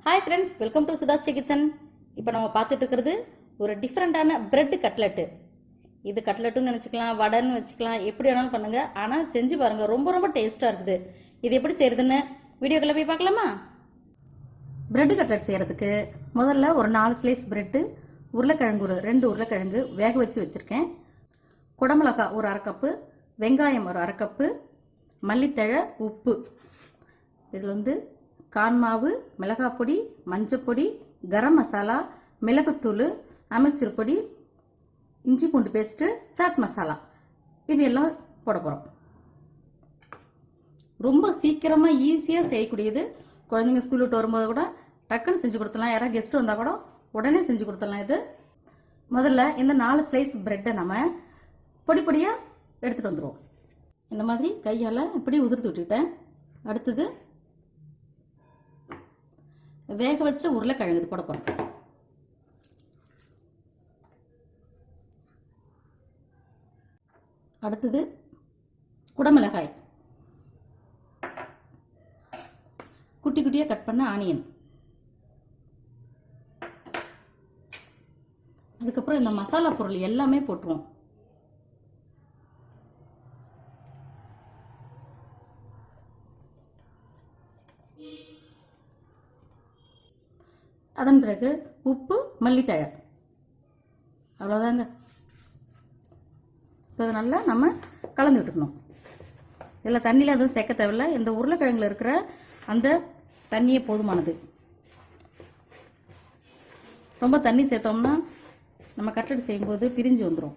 Hi friends, welcome to SudhaSri Kitchen. இப்போ நம்ம பார்த்துட்டு இருக்கிறது ஒரு டிஃபரெண்டான பிரெட் கட்லெட். இது கட்லெட்னு நினைச்சுக்கலாம், வடைன்னு வச்சுக்கலாம், எப்படி வேணாலும் பண்ணுங்க. ஆனா செஞ்சு பாருங்க, ரொம்ப டேஸ்டா இருக்குது. இது எப்படி செய்யறதுன்னு வீடியோக்குள்ள போய் பார்க்கலாமா? பிரெட் கட்லெட் செய்யறதுக்கு முதல்ல ஒரு 4 ஸ்லைஸ் பிரெட், உருளைக்கிழங்கு ஒரு 2 உருளைக்கிழங்கு வேக வச்சு வச்சிருக்கேன். குடமிளகாய் ஒரு 1/2 கப்பு, வெங்காயம் ஒரு 1/2 கப்பு, மல்லித்தழை, உப்பு. இதில் கான் மாவு, மிளகாய் பொடி, மஞ்சப்பொடி, கரம் மசாலா, மிளகுத்தூள், அமச்சூர் பொடி, இஞ்சி பூண்டு பேஸ்ட்டு, சாட் மசாலா, இது எல்லாம் போட போகிறோம். ரொம்ப சீக்கிரமாக ஈஸியாக செய்யக்கூடியது. குழந்தைங்க ஸ்கூல் விட்டு வரும்போது கூட டக்குன்னு செஞ்சு கொடுத்துடலாம். யாராவது கெஸ்ட் வந்தால் கூட உடனே செஞ்சு கொடுத்துடலாம். இது முதல்ல இந்த 4 ஸ்லைஸ் பிரெட்டை நம்ம பொடி பொடியாக எடுத்துகிட்டு வந்துடுவோம். இந்த மாதிரி கையால் இப்படி உதிர்த்து விட்டுக்கிட்டேன். அடுத்தது வேக வச்ச உருளைக்கிழங்கு போட போறோம். அடுத்தது குடமிளகாய், குட்டி குட்டியா கட் பண்ண ஆனியன், அதுக்கப்புறம் இந்த மசாலா பொருள் எல்லாமே போட்டுருவோம். அதன் பிறகு உப்பு, மல்லித்தழை, அவ்வளோதாங்க. இப்போ அதை நல்லா நம்ம கலந்து விட்டுக்கணும். இதில் தண்ணியில் எதுவும் சேர்க்க தேவையில்லை. இந்த உருளைக்கிழங்குல இருக்கிற அந்த தண்ணியே போதுமானது. ரொம்ப தண்ணி சேர்த்தோம்னா நம்ம கட்லெட் செய்யும்போது பிரிஞ்சு வந்துடும்.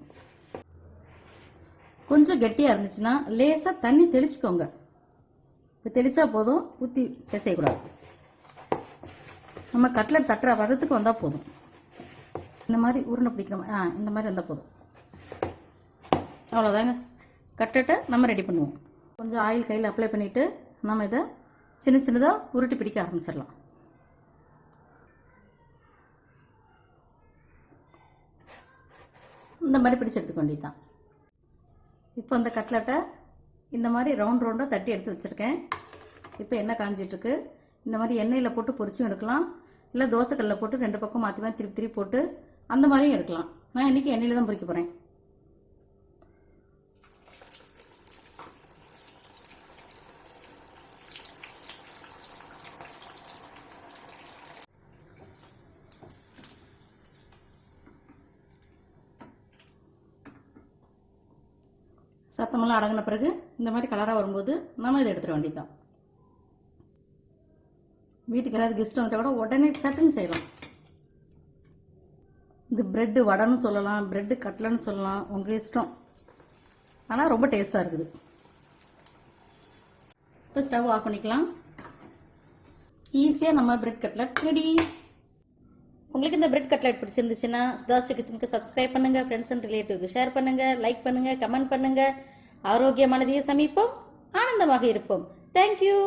கொஞ்சம் கெட்டியாக இருந்துச்சுன்னா லேசாக தண்ணி தெளிச்சுக்கோங்க. இப்போ தெளிச்சா போதும், ஊற்றி பிசையக்கூடாது. நம்ம கட்லெட் தட்டுற பதத்துக்கு வந்தால் போதும். இந்த மாதிரி உருண்டை பிடிக்கிற இந்த மாதிரி வந்தால் போதும். அவ்வளோதாங்க. கட்லெட்டை நம்ம ரெடி பண்ணுவோம். கொஞ்சம் ஆயில் கையில் அப்ளை பண்ணிவிட்டு நம்ம இதை சின்ன சின்னதாக உருட்டி பிடிக்க ஆரம்பிச்சிடலாம். இந்த மாதிரி பிடிச்சி எடுத்துக்க வேண்டியதுதான். இப்போ அந்த கட்லெட்டை இந்த மாதிரி ரவுண்டாக தட்டி எடுத்து வச்சுருக்கேன். இப்போ எண்ணெய் காஞ்சிட்ருக்கு. இந்த மாதிரி எண்ணெயில் போட்டு பொரிச்சும் எடுக்கலாம், இல்லை தோசைக்கல்லில் போட்டு 2 பக்கம் மாற்றி மாற்றி திருப்பி போட்டு அந்த மாதிரியும் எடுக்கலாம். நான் இன்றைக்கி எண்ணெயில் தான் பொரிக்க போகிறேன். சத்தமெல்லாம் அடங்கின பிறகு இந்த மாதிரி கலராக வரும்போது நம்ம இதை எடுத்துட வேண்டியதுதான். வீட்டுக்கு யாராவது கெஸ்ட் வந்துட்டா கூட உடனே சட்டுன்னு செய்யலாம். இது பிரெட்டு வடைன்னு சொல்லலாம், பிரெட்டு கட்லன்னு சொல்லலாம், உங்கள் இஷ்டம். ஆனால் ரொம்ப டேஸ்டாக இருக்குது. இப்போ ஸ்டவ் ஆஃப் பண்ணிக்கலாம். ஈஸியாக நம்ம பிரெட் கட்லெட் ரெடி. உங்களுக்கு இந்த பிரெட் கட்லெட் பிடிச்சிருந்துச்சுன்னா சுதாஸ்ரீ கிச்சனுக்கு சப்ஸ்கிரைப் பண்ணுங்க, ஃப்ரெண்ட்ஸ் அண்ட் ரிலேட்டிவ்க்கு ஷேர் பண்ணுங்க, லைக் பண்ணுங்க, கமெண்ட் பண்ணுங்க. ஆரோக்கியமானதையே சமைப்போம், ஆனந்தமாக இருப்போம். தேங்க்யூ.